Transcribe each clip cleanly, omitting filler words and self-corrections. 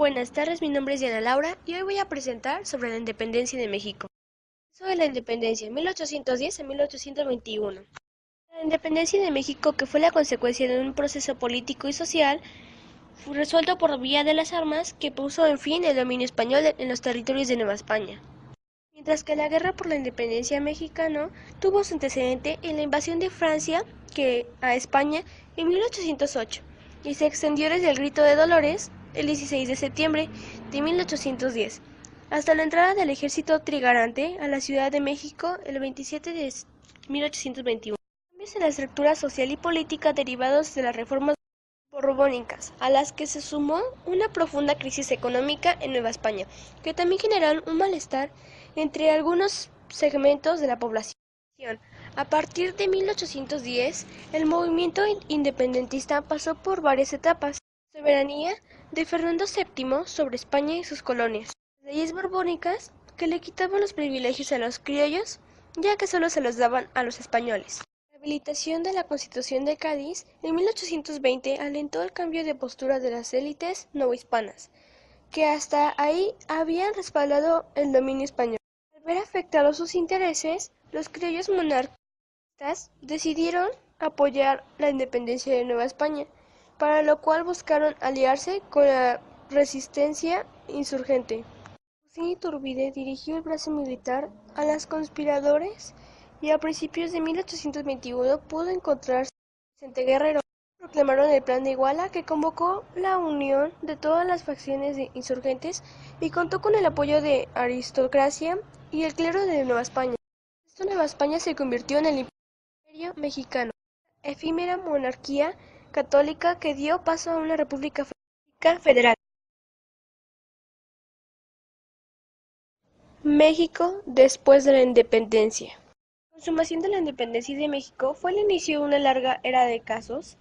Buenas tardes, mi nombre es Diana Laura y hoy voy a presentar sobre la independencia de México. Sobre la independencia, 1810 a 1821. La independencia de México, que fue la consecuencia de un proceso político y social, fue resuelto por vía de las armas que puso en fin el dominio español en los territorios de Nueva España. Mientras que la guerra por la independencia mexicana tuvo su antecedente en la invasión de Francia a España en 1808 y se extendió desde el Grito de Dolores el 16 de septiembre de 1810 hasta la entrada del ejército trigarante a la Ciudad de México el 27 de 1821. Cambios en la estructura social y política derivados de las reformas borbónicas, a las que se sumó una profunda crisis económica en Nueva España, que también generaron un malestar entre algunos segmentos de la población. A partir de 1810, el movimiento independentista pasó por varias etapas. Soberanía de Fernando VII sobre España y sus colonias. Leyes borbónicas que le quitaban los privilegios a los criollos, ya que solo se los daban a los españoles. La habilitación de la Constitución de Cádiz en 1820 alentó el cambio de postura de las élites novohispanas, que hasta ahí habían respaldado el dominio español. Al ver afectados sus intereses, los criollos monarquistas decidieron apoyar la independencia de Nueva España, para lo cual buscaron aliarse con la resistencia insurgente. Agustín Iturbide dirigió el brazo militar a los conspiradores y a principios de 1821 pudo encontrarse con Vicente Guerrero. Proclamaron el Plan de Iguala, que convocó la unión de todas las facciones de insurgentes y contó con el apoyo de aristocracia y el clero de Nueva España. Esta Nueva España se convirtió en el Imperio Mexicano, efímera monarquía católica que dio paso a una república federal. México después de la independencia. La consumación de la independencia de México fue el inicio de una larga era de casos.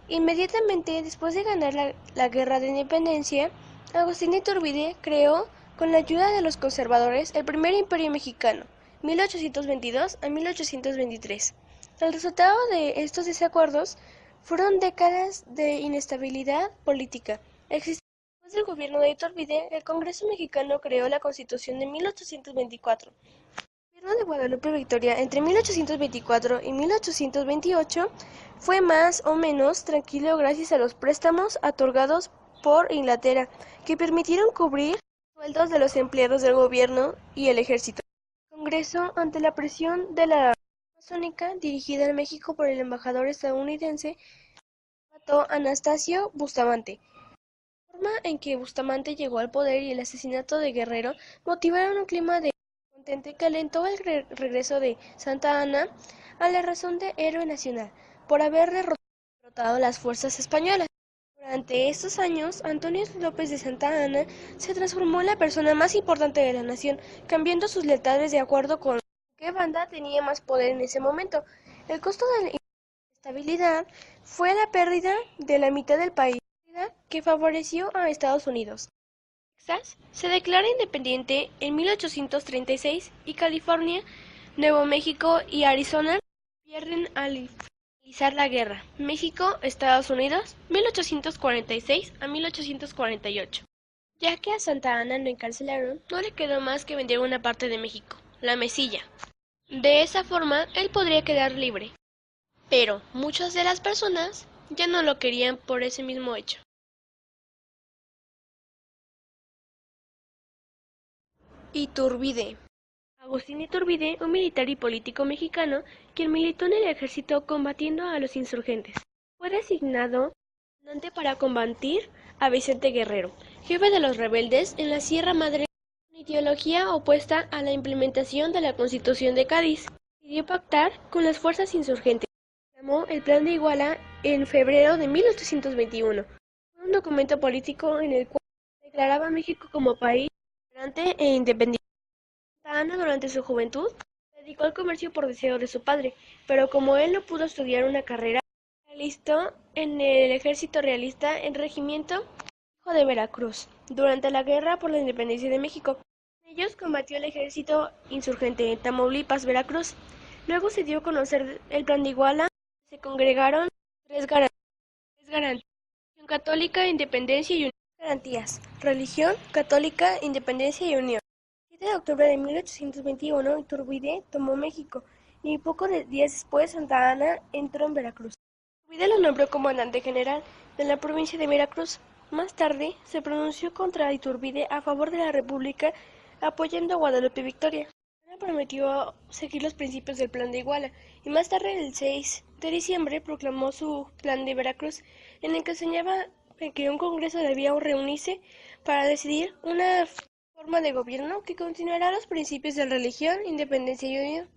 Inmediatamente después de ganar la Guerra de Independencia, Agustín Iturbide creó, con la ayuda de los conservadores, el primer imperio mexicano, 1822 a 1823. El resultado de estos desacuerdos fueron décadas de inestabilidad política. Después del gobierno de Iturbide, el Congreso mexicano creó la Constitución de 1824. El gobierno de Guadalupe Victoria entre 1824 y 1828 fue más o menos tranquilo gracias a los préstamos otorgados por Inglaterra, que permitieron cubrir los sueldos de los empleados del gobierno y el ejército. El Congreso, ante la presión de la masónica dirigida en México por el embajador estadounidense, mató a Anastasio Bustamante. La forma en que Bustamante llegó al poder y el asesinato de Guerrero motivaron un clima de contente que alentó el regreso de Santa Anna a la razón de héroe nacional por haber derrotado a las fuerzas españolas. Durante estos años, Antonio López de Santa Anna se transformó en la persona más importante de la nación, cambiando sus lealtades de acuerdo con qué banda tenía más poder en ese momento. El costo de la estabilidad fue la pérdida de la mitad del país, que favoreció a Estados Unidos. Texas se declara independiente en 1836 y California, Nuevo México y Arizona pierden al finalizar la guerra. México, Estados Unidos, 1846 a 1848. Ya que a Santa Anna lo encarcelaron, no le quedó más que vender una parte de México, la Mesilla. De esa forma, él podría quedar libre. Pero muchas de las personas ya no lo querían por ese mismo hecho. Iturbide. Agustín Iturbide, un militar y político mexicano, quien militó en el ejército combatiendo a los insurgentes. Fue designado comandante para combatir a Vicente Guerrero, jefe de los rebeldes en la Sierra Madre, con ideología opuesta a la implementación de la Constitución de Cádiz. Decidió pactar con las fuerzas insurgentes. Llamó el Plan de Iguala en febrero de 1821. Fue un documento político en el cual declaraba a México como país tolerante e independiente. Santa Anna, durante su juventud, se dedicó al comercio por deseo de su padre, pero como él no pudo estudiar una carrera, se alistó en el ejército realista en regimiento Hijo de Veracruz, durante la guerra por la independencia de México. En ellos combatió el ejército insurgente en Tamaulipas, Veracruz. Luego se dio a conocer el Plan de Iguala. Se congregaron tres garantías: católica, independencia y unidad. Garantías: religión, católica, independencia y unión. El 7 de octubre de 1821, Iturbide tomó México, y pocos días después Santa Anna entró en Veracruz. Iturbide lo nombró comandante general de la provincia de Veracruz. Más tarde, se pronunció contra Iturbide a favor de la República, apoyando a Guadalupe Victoria. Ana prometió seguir los principios del Plan de Iguala, y más tarde, el 6 de diciembre, proclamó su Plan de Veracruz, en el que señalaba que un congreso debía reunirse para decidir una forma de gobierno que continuará los principios de religión, independencia y unión.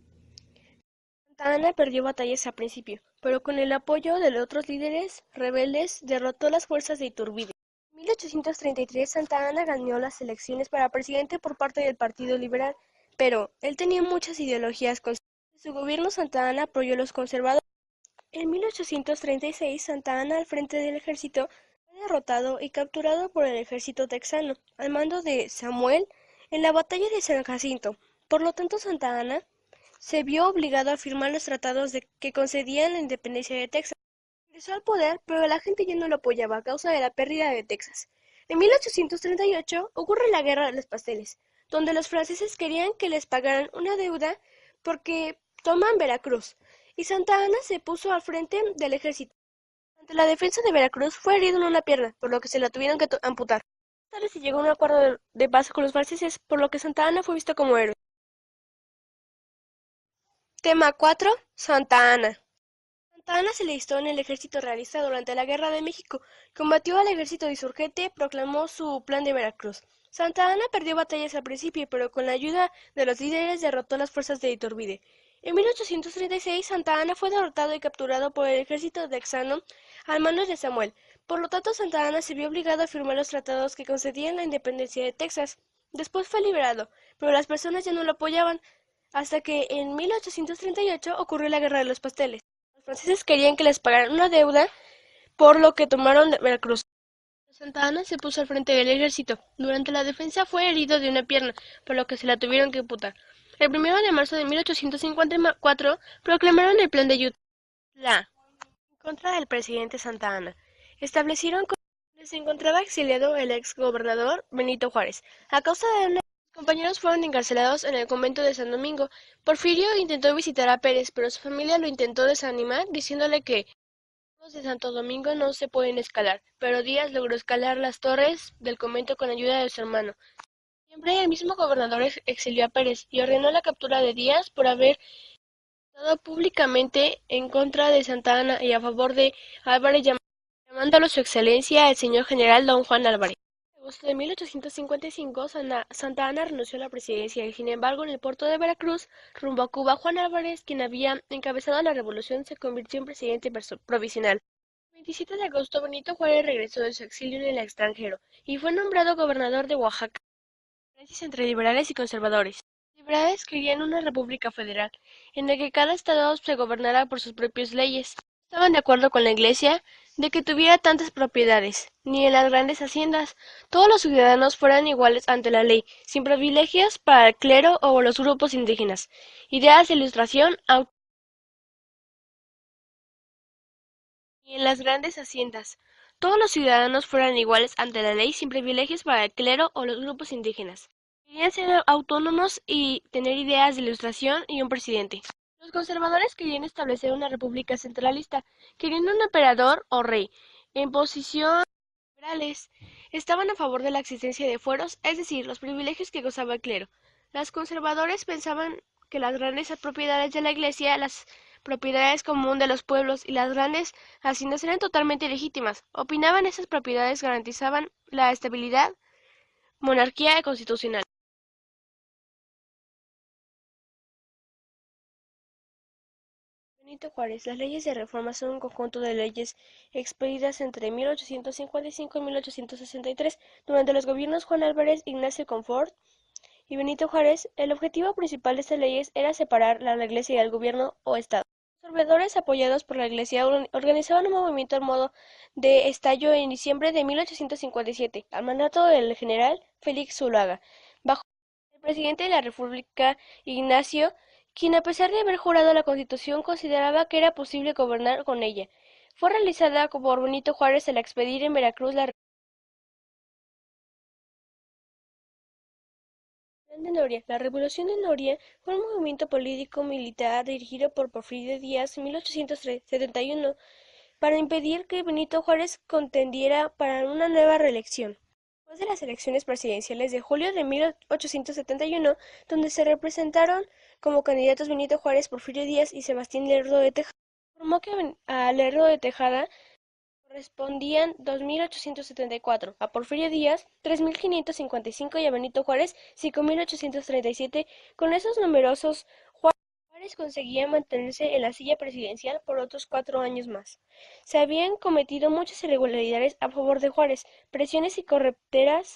Santa Anna perdió batallas al principio, pero con el apoyo de los otros líderes rebeldes derrotó las fuerzas de Iturbide. En 1833 Santa Anna ganó las elecciones para presidente por parte del Partido Liberal, pero él tenía muchas ideologías conservadoras. En su gobierno Santa Anna apoyó a los conservadores. En 1836 Santa Anna, al frente del ejército, fue derrotado y capturado por el ejército texano, al mando de Samuel, en la batalla de San Jacinto. Por lo tanto, Santa Anna se vio obligado a firmar los tratados que concedían la independencia de Texas. Regresó al poder, pero la gente ya no lo apoyaba a causa de la pérdida de Texas. En 1838 ocurre la Guerra de los Pasteles, donde los franceses querían que les pagaran una deuda porque toman Veracruz, y Santa Anna se puso al frente del ejército. Ante la defensa de Veracruz fue herido en una pierna, por lo que se la tuvieron que amputar. Más tarde se llegó a un acuerdo de paz con los franceses, por lo que Santa Anna fue visto como héroe. Tema 4. Santa Anna. Santa Anna se alistó en el ejército realista durante la Guerra de México, combatió al ejército insurgente, proclamó su Plan de Veracruz. Santa Anna perdió batallas al principio, pero con la ayuda de los líderes derrotó las fuerzas de Iturbide. En 1836 Santa Anna fue derrotado y capturado por el ejército texano al mando de Samuel. Por lo tanto, Santa Anna se vio obligado a firmar los tratados que concedían la independencia de Texas. Después fue liberado, pero las personas ya no lo apoyaban, hasta que en 1838 ocurrió la Guerra de los Pasteles. Los franceses querían que les pagaran una deuda, por lo que tomaron Veracruz. Santa Anna se puso al frente del ejército. Durante la defensa fue herido de una pierna, por lo que se la tuvieron que amputar. El 1 de marzo de 1854 proclamaron el Plan de Utah en contra del presidente Santa Anna. Establecieron donde se encontraba exiliado el ex gobernador Benito Juárez. A causa de una sus compañeros fueron encarcelados en el convento de San Domingo. Porfirio intentó visitar a Pérez, pero su familia lo intentó desanimar, diciéndole que los de Santo Domingo no se pueden escalar, pero Díaz logró escalar las torres del convento con ayuda de su hermano. Siempre el mismo gobernador exilió a Pérez y ordenó la captura de Díaz por haber estado públicamente en contra de Santa Anna y a favor de Álvarez, llamándolo su excelencia el señor general don Juan Álvarez. En agosto de 1855, Santa Anna renunció a la presidencia y, sin embargo, en el puerto de Veracruz, rumbo a Cuba, Juan Álvarez, quien había encabezado la revolución, se convirtió en presidente provisional. El 27 de agosto, Benito Juárez regresó de su exilio en el extranjero y fue nombrado gobernador de Oaxaca. Diferencias entre liberales y conservadores. Los liberales querían una república federal, en la que cada estado se gobernara por sus propias leyes. No estaban de acuerdo con la Iglesia de que tuviera tantas propiedades, ni en las grandes haciendas. Todos los ciudadanos fueran iguales ante la ley, sin privilegios para el clero o los grupos indígenas. Ideas de ilustración, y en las grandes haciendas. Todos los ciudadanos fueran iguales ante la ley, sin privilegios para el clero o los grupos indígenas. Querían ser autónomos y tener ideas de ilustración y un presidente. Los conservadores querían establecer una república centralista, querían un emperador o rey. En posición liberales estaban a favor de la existencia de fueros, es decir, los privilegios que gozaba el clero. Los conservadores pensaban que las grandes propiedades de la Iglesia, las propiedades común de los pueblos y las grandes haciendas eran totalmente legítimas. Opinaban esas propiedades garantizaban la estabilidad, monarquía constitucional. Benito Juárez. Las leyes de reforma son un conjunto de leyes expedidas entre 1855 y 1863 durante los gobiernos Juan Álvarez, Ignacio Confort y Benito Juárez. El objetivo principal de estas leyes era separar la Iglesia del gobierno o Estado. Los conservadores, apoyados por la Iglesia, organizaban un movimiento en modo de estallo en diciembre de 1857, al mandato del general Félix Zuluaga, bajo el presidente de la República, Ignacio, quien, a pesar de haber jurado la Constitución, consideraba que era posible gobernar con ella. Fue realizada por Benito Juárez al expedir en Veracruz la Plan de Noria. La Revolución de Noria fue un movimiento político-militar dirigido por Porfirio Díaz en 1871 para impedir que Benito Juárez contendiera para una nueva reelección. Después de las elecciones presidenciales de julio de 1871, donde se representaron como candidatos Benito Juárez, Porfirio Díaz y Sebastián Lerdo de Tejada, informó que a Lerdo de Tejada correspondían 2.874, a Porfirio Díaz 3.555 y a Benito Juárez 5.837. Con esos numerosos, Juárez conseguía mantenerse en la silla presidencial por otros 4 años más. Se habían cometido muchas irregularidades a favor de Juárez, presiones y corruptelas.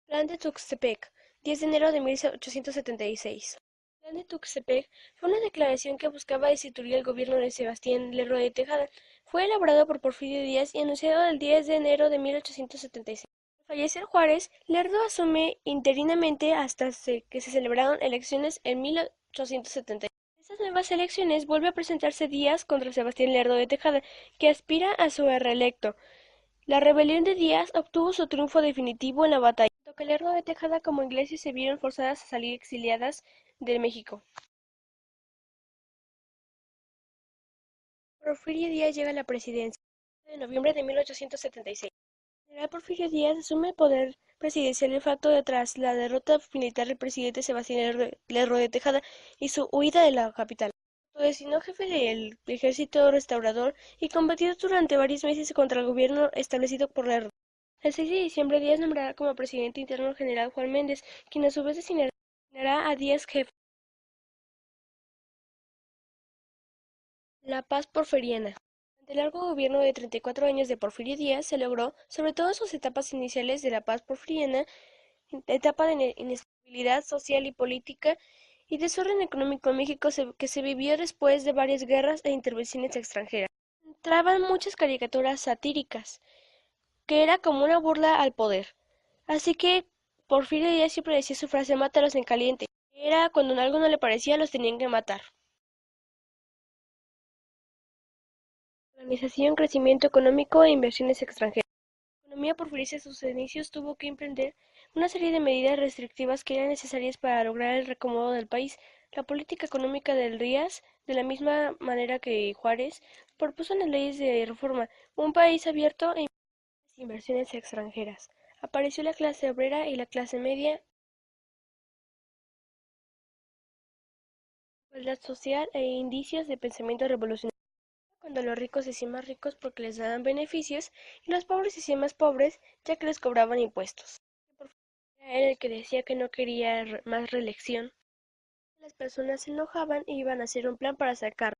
Plan de Tuxtepec, 10 de enero de 1876. El Plan de Tuxtepec fue una declaración que buscaba destituir el gobierno de Sebastián Lerdo de Tejada. Fue elaborado por Porfirio Díaz y anunciado el 10 de enero de 1876. Al fallecer Juárez, Lerdo asume interinamente hasta que se celebraron elecciones en 1876. En estas nuevas elecciones vuelve a presentarse Díaz contra Sebastián Lerdo de Tejada, que aspira a su reelecto. La rebelión de Díaz obtuvo su triunfo definitivo en la batalla, tanto que Lerdo de Tejada como Iglesias se vieron forzadas a salir exiliadas de México. Porfirio Díaz llega a la presidencia en noviembre de 1876. El general Porfirio Díaz asume el poder presidencial de facto tras la derrota militar del presidente Sebastián Lerdo de Tejada y su huida de la capital. Se designó jefe del ejército restaurador y combatió durante varios meses contra el gobierno establecido por Lerdo. El 6 de diciembre, Díaz nombrará como presidente interno al general Juan Méndez, quien a su vez designará a Díaz jefe. La paz porfiriana. Durante el largo gobierno de 34 años de Porfirio Díaz se logró, sobre todo en sus etapas iniciales de la paz porfiriana, etapa de inestabilidad social y política y desorden económico en México que se vivió después de varias guerras e intervenciones extranjeras. Entraban muchas caricaturas satíricas, que era como una burla al poder. Así que Porfirio Díaz siempre decía su frase "mátalos en caliente". Era cuando algo no le parecía, los tenían que matar. Organización, crecimiento económico e inversiones extranjeras. La economía porfirista a sus inicios tuvo que emprender una serie de medidas restrictivas que eran necesarias para lograr el reacomodo del país. La política económica del Díaz, de la misma manera que Juárez, propuso las leyes de reforma, un país abierto e inversiones extranjeras. Apareció la clase obrera y la clase media, igualdad social e indicios de pensamiento revolucionario. Cuando los ricos se hacían más ricos porque les daban beneficios y los pobres se hacían más pobres ya que les cobraban impuestos. Era el que decía que no quería más reelección. Las personas se enojaban y iban a hacer un plan para sacarlo.